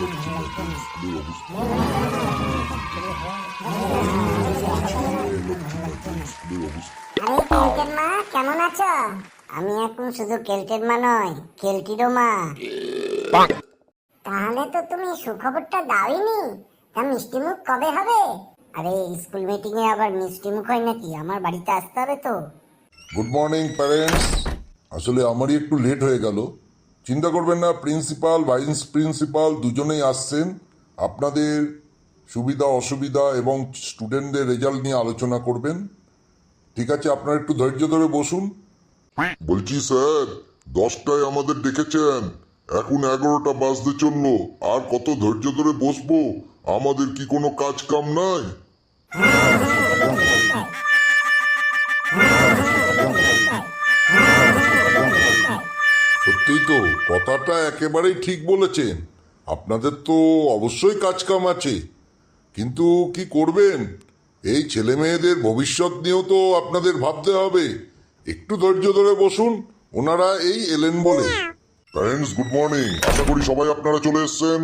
কেলটের মা কেমন আছো? আমি এখন শুধু কেলটের মা নয়, কেলটিরও মা। তাহলে তো তুমি সুখবরটা দাওইনি। তা মিষ্টি মুখ কবে হবে? আরে স্কুল মিটিং এ আবার মিষ্টি মুখ হয় নাকি? আমার বাড়িতে আসতে হবে তো। Good morning parents. আসলে আমারই একটু লেট হয়ে গেল। চিন্তা করবেন না, প্রিন্সিপাল ভাইস প্রিন্সিপাল দুজনেই আসছেন। আপনাদের সুবিধা অসুবিধা এবং স্টুডেন্টদের রেজাল্ট নিয়ে আলোচনা করবেন। ঠিক আছে, আপনারা একটু ধৈর্য ধরে বসুন। বলছি স্যার, 10টায় আমাদের ডেকেছেন, এখন 11টা বাজতে চললো, আর কত ধৈর্য ধরে বসবো? আমাদের কি কোনো কাজ কাম নাই? সত্যিই তো, কথাটা একেবারেই ঠিক বলেছেন। আপনাদের তো অবশ্যই কাজকাম আছে, কিন্তু কি করবেন, এই ছেলে মেয়েদের ভবিষ্যৎ নিয়েও তো আপনাদের ভাবতে হবে। একটু ধৈর্য ধরে বসুন, ওনারা এই এলেন বলে। প্যারেন্টস গুড মর্নিং, আশা করি সবাই আপনারা চলে এসছেন।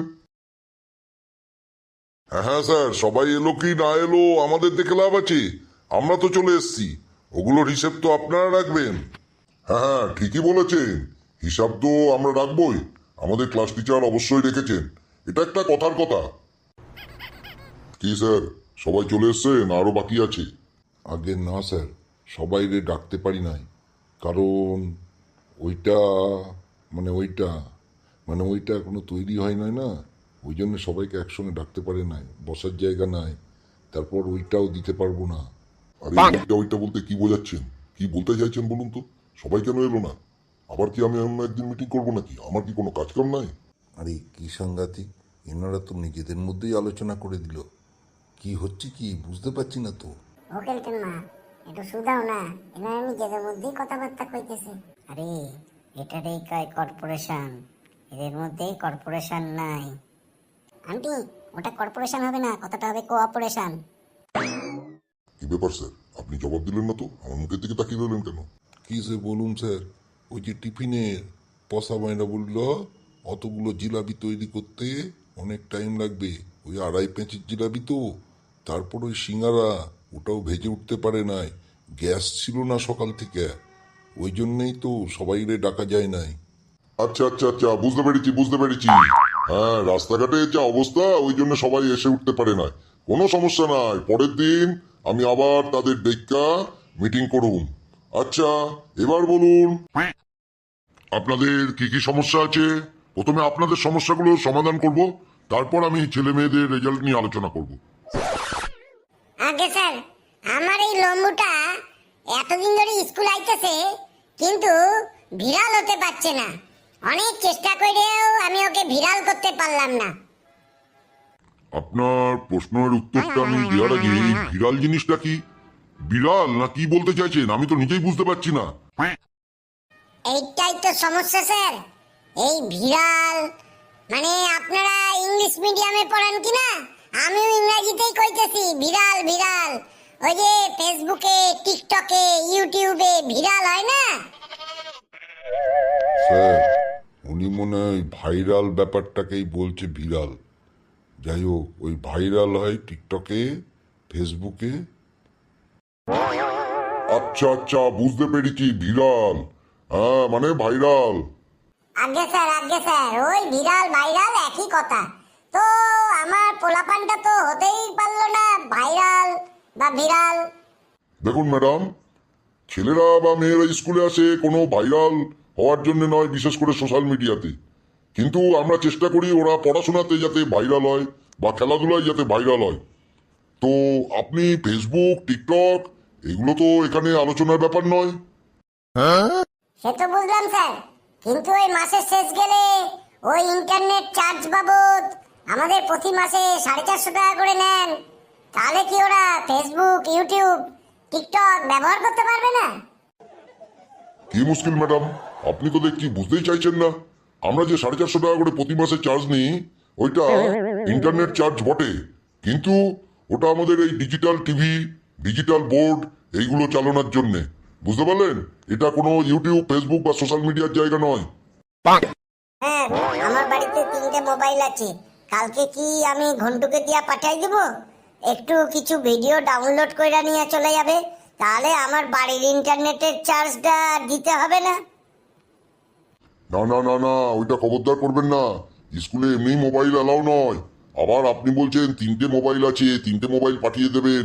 হ্যাঁ স্যার, সবাই এলো কি না এলো আমাদের দেখে লাভ আছে? আমরা তো চলে এসছি, ওগুলোর হিসেব তো আপনারা রাখবেন। হ্যাঁ, ঠিকই বলেছেন, হিসাব তো আমরা রাখবই। আমাদের ক্লাস টিচার অবশ্যই রেখেছেন, এটা একটা কথার কথা। কি স্যার, সবাই চলে এসছেন, আরো বাকি আছে? আগে না স্যার, সবাই ডাকতে পারি নাই, কারণ ওইটা ওইটা এখনো তৈরি হয় নাই না, ওই জন্য সবাইকে একসঙ্গে ডাকতে পারে নাই, বসার জায়গা নাই, তারপর ওইটাও দিতে পারবো না। আরে ওইটা বলতে কি বোঝাচ্ছেন, কি বলতে চাইছেন বলুন তো? সবাই কেন এলো না? আবার কি আমি অন্য একদিন মিটিং করবো নাকি? আমার কি কোনো কাজ কাম নাই? আরে কি সাংঘাতিক, এনারা তো নিজেদের মধ্যেই আলোচনা করে দিল। কি হচ্ছে কি বুঝতে পারছি না তো। ও কেলটের মা, একটু শুধাও না, এনারা নিজেদের মধ্যেই কথাবার্তা কইতেছে। আরে এটারই কয় কর্পোরেশন, এদের মধ্যে কর্পোরেশন নাই। আন্টি, ওটা কর্পোরেশন হবে না, কথাটা হবে কোঅপারেশন। কি ব্যাপার স্যার, আপনি জবাব দিলেন না তো? আমার মুখের দিকে তাকিয়ে রইলেন কেন? কি সে বলুন স্যার, ওই যে টিফিনের পয়সা মাইনা বলল অতগুলো জিলাপি তৈরি করতে অনেক টাইম লাগবে, ওই 2.5 পেঁচির জিলাপি তো, তারপর ওই সিঙ্গারা, ওটাও ভেজে উঠতে পারে নাই, গ্যাস ছিল না সকাল থেকে, ওই জন্যেই তো সবাই ডাকা যায় নাই। আচ্ছা আচ্ছা আচ্ছা, বুঝতে পেরেছি। হ্যাঁ, রাস্তাঘাটে যা অবস্থা, ওই জন্য সবাই এসে উঠতে পারে না। কোনো সমস্যা নাই, পরের দিন আমি আবার তাদের ডেকা মিটিং করুন। আচ্ছা, এবার বলুন আপনাদের কি কি সমস্যা আছে। প্রথমে আপনাদের সমস্যাগুলো সমাধান করব, তারপর আমি ছেলে মেয়েদের রেজাল্ট নিয়ে আলোচনা করব। আগে স্যার, আমার এই লম্বুটা এতদিন ধরে স্কুল আইতেছে, কিন্তু ভিরাল হতে পারছে না। অনেক চেষ্টা করেও আমি ওকে ভিরাল করতে পারলাম না। আপনার প্রশ্নের উত্তরটা আমি দেওয়ার আগে, এই বিড়াল জিনিসটা কি? বিড়াল না কি বলতে চাইছেন, আমি তো নিজেই বুঝতে পারছি না। এইটাই তো সমস্যা স্যার, এই ভিরাল মানে আপনারা ইংলিশ মিডিয়ামে পড়ান কি না, আমিও ইংরেজিতেই কইতেছি ভিরাল ভিরাল। ওই যে ফেসবুকে, টিকটকে, ইউটিউবে ভিরাল হয় না। স্যার, উনি মনে হয় ভাইরাল ব্যাপারটাকেই বলছে বিড়াল। যাই হোক, ওই ভাইরাল হয় টিকটকে, ফেসবুকে। আচ্ছা আচ্ছা, বুঝতে পেরেছি, বিড়াল, হ্যাঁ মানে ভাইরাল। আগে স্যার, ওই ভিরাল ভাইরাল একই কথা। তো আমার পোলাপানটা তো হতেই পারলো না ভাইরাল বা ভিরাল। দেখুন ম্যাডাম, ছেলেরা বা মেয়েরা স্কুলে আসে কোনো ভাইরাল হওয়ার জন্য নয়, বিশেষ করে সোশ্যাল মিডিয়াতে। কিন্তু আমরা চেষ্টা করি ওরা পড়াশোনাতে যাতে ভাইরাল হয় বা খেলাধুলায় যাতে ভাইরাল হয়। তো আপনি ফেসবুক, টিকটক এগুলো তো এখানে আলোচনার ব্যাপার নয়। সে তো বুঝলাম স্যার, কিন্তু ওই মাসের শেষ গেলে ওই ইন্টারনেট চার্জ বাবদ আমাদের প্রতি মাসে 450 টাকা করে নেন। তাহলে কি ওরা ফেসবুক, ইউটিউব, টিকটক ব্যবহার করতে পারবে না? কি মুশকিল ম্যাডাম, আপনি তো দেখছি বুঝতেই চাইছেন না। আমরা যে 450 টাকা করে প্রতি মাসে চার্জ নিই, ওইটা ইন্টারনেট চার্জ বটে, কিন্তু ওটা আমাদের এই ডিজিটাল টিভি, ডিজিটাল বোর্ড এইগুলো চালানোর জন্যে, বুঝতে পারলেন? এটা কোনো ইউটিউব, ফেসবুক বা সোশ্যাল মিডিয়ার জায়গা নয়। হ্যাঁ, আমার বাড়িতে 3টে মোবাইল আছে, কালকে কি আমি ঘন্টুকে দিয়া পাঠাই দেব? একটু কিছু ভিডিও ডাউনলোড করে নিয়ে চলে যাবে, তাহলে আমার বাড়ির ইন্টারনেটের চার্জটা দিতে হবে না। না না না না, ওইটা খবরদার করবেন না। স্কুলে এমনি মোবাইল অ্যালাউ নয়। আবার আপনি বলছেন 3টে মোবাইল আছে, 3টে মোবাইল পাঠিয়ে দেবেন,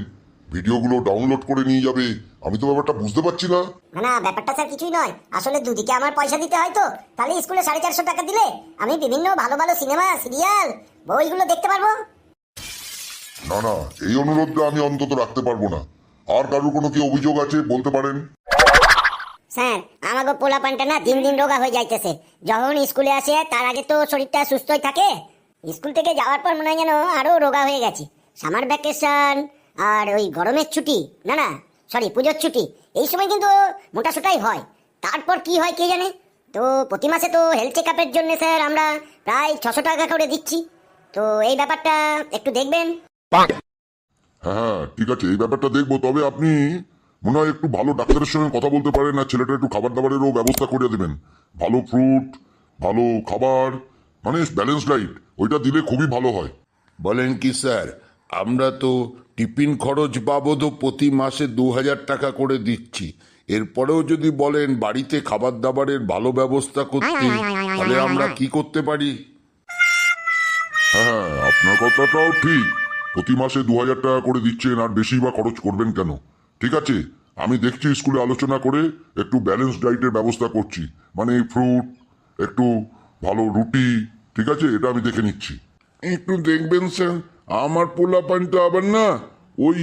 ভিডিওগুলো ডাউনলোড করে নিয়ে যাবে। আমি তো ব্যাপারটা বুঝতে পারছি না। না না, ব্যাপারটা স্যার কিছুই নয়। আসলে দুদিকে আমার পয়সা দিতে হয় তো, তাহলে স্কুলে 450 টাকা দিলে আমি বিভিন্ন ভালো ভালো সিনেমা, সিরিয়াল, বইগুলো দেখতে পারবো। না না, এই অনুরোধটা আমি অন্তত রাখতে পারবো না। আর কারোর কোনো কি অভিযোগ আছে বলতে পারেন। স্যার, আমাকে পোলাপানটা না দিন দিন রোগা হয়ে যাইতেছে। যখন স্কুলে আসে তার আগে তো শরীরটা সুস্থই থাকে, স্কুল থেকে যাওয়ার পর মনে হয় যেন আরো রোগা হয়ে গেছে। সামার ভ্যাকেশন আর ওই গরমের ছুটি, না না সরি পুজোর ছুটি, এই সময় কিন্তু মোটাসোটাই হয়। তারপর কি হয় কে জানে। তো প্রতি মাসে তো হেলথ চেক আপের জন্য স্যার আমরা প্রায় 600 টাকা করে দিচ্ছি। তো এই ব্যাপারটা একটু দেখবেন। হ্যাঁ হ্যাঁ ঠিক আছে, এই ব্যাপারটা দেখবো। তবে আপনি মনে হয় একটু ভালো ডাক্তারের সঙ্গে কথা বলতে পারেন, আর ছেলেটা একটু খাবার দাবারেরও ব্যবস্থা করে দেবেন। ভালো ফ্রুট, ভালো খাবার, মানে ব্যালেন্স ডাইট, ওইটা দিলে খুবই ভালো হয়। বলেন কি স্যার, আমরা তো টিফিন খরচ বাবদ প্রতি মাসে 2000 টাকা করে দিচ্ছি। এরপরেও যদি বলেন বাড়িতে খাবার দাবারের ভালো ব্যবস্থা করতে, তাহলে আমরা কি করতে পারি? হ্যাঁ হ্যাঁ, আপনার কথাটাও ঠিক। প্রতি মাসে 2000 টাকা করে দিচ্ছেন, আর বেশি বা খরচ করবেন কেন? ঠিক আছে, আমি দেখছি স্কুলে আলোচনা করে একটু ব্যালেন্স ডাইটের ব্যবস্থা করছি, মানে ফ্রুট, একটু ভালো রুটি, ঠিক আছে, এটা আমি দেখে নিচ্ছি। একটু দেখবেন স্যার, আমার পোলাপানটা আবার না ওই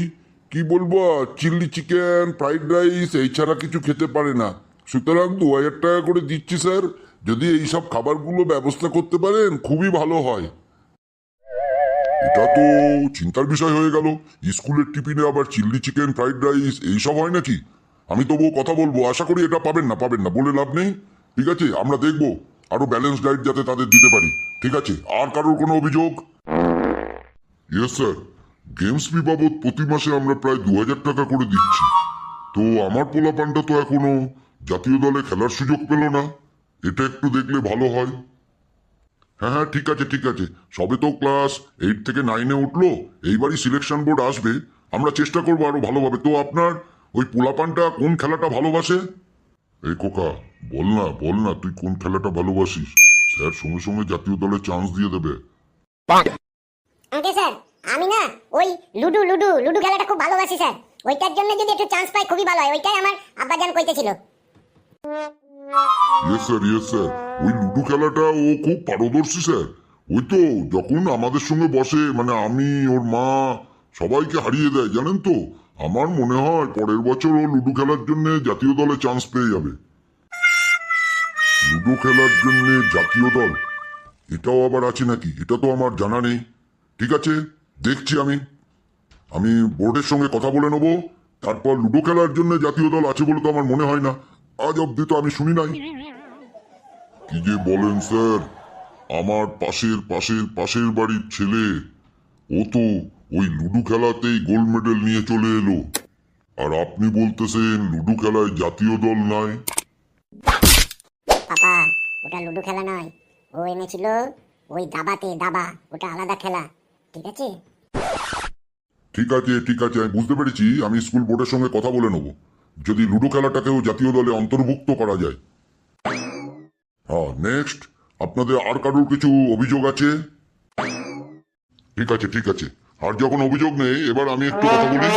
কি বলবো চিলি চিকেন, ফ্রাইড রাইস এই ছাড়া কিছু খেতে পারে না। সুতরাং 2000 টাকা করে দিচ্ছি স্যার, যদি এইসব খাবারগুলো ব্যবস্থা করতে পারেন খুবই ভালো হয়। এটা তো চিন্তার বিষয় হয়ে গেল। স্কুলের টিফিনে আবার চিল্লি চিকেন, ফ্রাইড রাইস এইসব হয় নাকি? আমি তবুও কথা বলবো, আশা করি এটা পাবেন না, পাবেন না বলে লাভ নেই। ঠিক আছে, আমরা দেখবো আরো ব্যালেন্স ডাইট যাতে তাদের দিতে পারি। ঠিক আছে, আর কারোর কোনো অভিযোগ? ইয়েস স্যার, গেমস ফি বাবদ প্রতি মাসে আমরা প্রায় 2000 টাকা করে দিচ্ছি। তো আমার পোলাপানটা তো এখনো জাতীয় দলে খেলার সুযোগ পেল না, এটা একটু দেখলে ভালো হয়। হ্যাঁ হ্যাঁ ঠিক আছে ঠিক আছে, সবে তো ক্লাস 8 থেকে 9-এ উঠলো, এইবারই সিলেকশন বোর্ড আসবে, আমরা চেষ্টা করবো আরো ভালোভাবে। তো আপনার ওই পোলাপানটা কোন খেলাটা ভালোবাসে? এই খোকা, বল না তুই কোন খেলাটা ভালোবাসিস, স্যার সঙ্গে সঙ্গে জাতীয় দলে চান্স দিয়ে দেবে। আঙ্কেল স্যার, আমি না ওই লুডু লুডু লুডু খেলাটা খুব ভালোবাসি স্যার। ওইটার জন্য যদি একটু চান্স পাই খুবই ভালো হয়, ওইটাই আমার আব্বাজান কইতেছিল। ইয়েস স্যার, ওই লুডো খেলাটা ও খুব পারদর্শী স্যার। ওই তো যখন আমাদের সঙ্গে বসে, মানে আমি, ওর মা, সবাইকে হারিয়ে দেয় জানেন তো। আমার মনে হয় পরের বছর ও লুডো খেলার জন্য জাতীয় দলে চান্স পেয়ে যাবে। লুডো খেলার জন্য জাতীয় দল, এটাও আবার আছে নাকি? এটা তো আমার জানা নেই। ঠিক আছে, দেখছি আমি বোর্ডের সঙ্গে কথা বলে নেবো। তারপর লুডো খেলার জন্য জাতীয় দল আছে বলে তো আমার মনে হয় না, আজ অব্দি তো আমি শুনি নাই। কি যে বলেন স্যার, আমার পাশের বাড়ির ছেলে, ও তো ওই লুডো খেলাতেই গোল্ড মেডেল নিয়ে চলে এলো, আর আপনি বলতেছেন লুডো খেলায় জাতীয় দল নাই? পাপা, ওটা লুডো খেলা নয়, ও এনেছিল ওই দাবা, ওটা আলাদা খেলা। ঠিক আছে ঠিক আছে, আমি বুঝতে পেরেছি। আমি স্কুল বোর্ডের সঙ্গে কথা বলে নেব, যদি লুডো খেলাটাকেও জাতীয় দলে অন্তর্ভুক্ত করা যায়। হ্যাঁ, নেক্সট, আপনাদের আর কারোর কিছু অভিযোগ আছে? ঠিক আছে, আর যখন অভিযোগ নেই, এবার আমি একটু কথা বলি।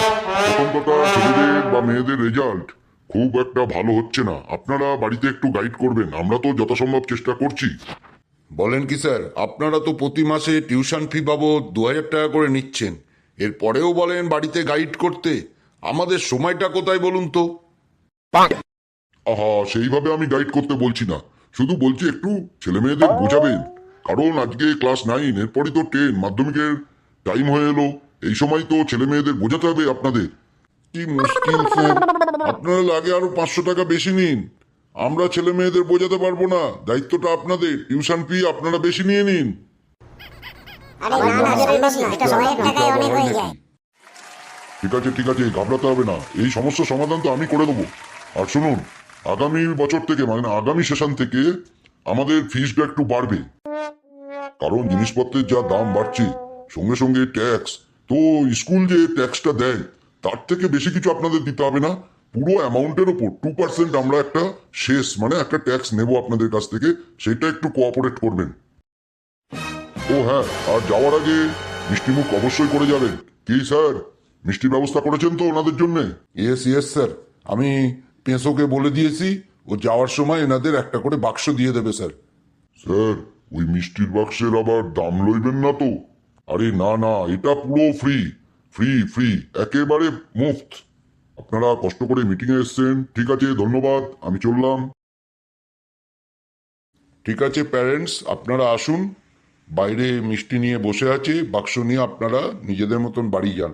প্রথম কথা, ছেলেদের বা মেয়েদের রেজাল্ট খুব একটা ভালো হচ্ছে না, আপনারা বাড়িতে একটু গাইড করবেন, আমরা তো যথাসম্ভব চেষ্টা করছি। বলেন কি স্যার, আপনারা তো প্রতি মাসে টিউশন ফি বাবদ 2000 টাকা করে নিচ্ছেন, এরপরেও বলেন বাড়িতে গাইড করতে। আমাদের সময়টা কোথায় বলুন তো? আহা, সেইভাবে আমি গাইড করতে বলছি না, শুধু বলছি একটু ছেলে মেয়েদের বোঝাবেন। কারণ আজকে ক্লাস 9, এরপরই তো 10, মাধ্যমিকের টাইম হয়ে এলো। এই সময় তো ছেলে মেয়েদের বোঝাতে হবে আপনাদের। কি মুশকিল স্যার, আপনারা লাগে আরো 500 টাকা বেশি নিন, আমরা ছেলে মেয়েদের বোঝাতে পারবো না। দায়িত্বটা আপনাদের, টিউশন ফি আপনারা বেশি নিয়ে নিন। আরে না না, বেশি এটা 100 টাকায় অনেক হয়ে যায়। ঠিক আছে, ঘাবড়াতে হবে না, এই সমস্যার সমাধান তো আমি করে দেবো। আর শুনুন, আগামী বছর থেকে, মানে আগামী সেশন থেকে আমাদের ফিসটা একটু বাড়বে, কারণ জিনিসপত্রের যা দাম বাড়ছে, সঙ্গে সঙ্গে ট্যাক্স, তো স্কুল যে ট্যাক্সটা দেয় তার থেকে বেশি কিছু আপনাদের দিতে হবে না। পুরো অ্যামাউন্টের ওপর 2% আমরা একটা শেষ মানে একটা ট্যাক্স নেব আপনাদের কাছ থেকে, সেটা একটু কোঅপারেট করবেন। ও হ্যাঁ, আর যাওয়ার আগে মিষ্টিমুখ অবশ্যই করে যাবেন। কি স্যার, মিষ্টির ব্যবস্থা করেছেন তো ওনাদের জন্য? ইয়েস ইয়েস স্যার, আমি পেঁচোকে বলে দিয়েছি, ও যাওয়ার সময় এনাদের একটা করে বাক্স দিয়ে দেবে স্যার। স্যার, ওই মিষ্টির বাক্সের আবার দাম লইবেন না তো? আরে না না, এটা পুরো ফ্রি, ফ্রি ফ্রি, একেবারে মুফত। আপনারা কষ্ট করে মিটিংয়ে এসছেন, ঠিক আছে, ধন্যবাদ, আমি চললাম। ঠিক আছে প্যারেন্টস, আপনারা আসুন, বাইরে মিষ্টি নিয়ে বসে আছে, বাক্স নিয়ে আপনারা নিজেদের মতন বাড়ি যান।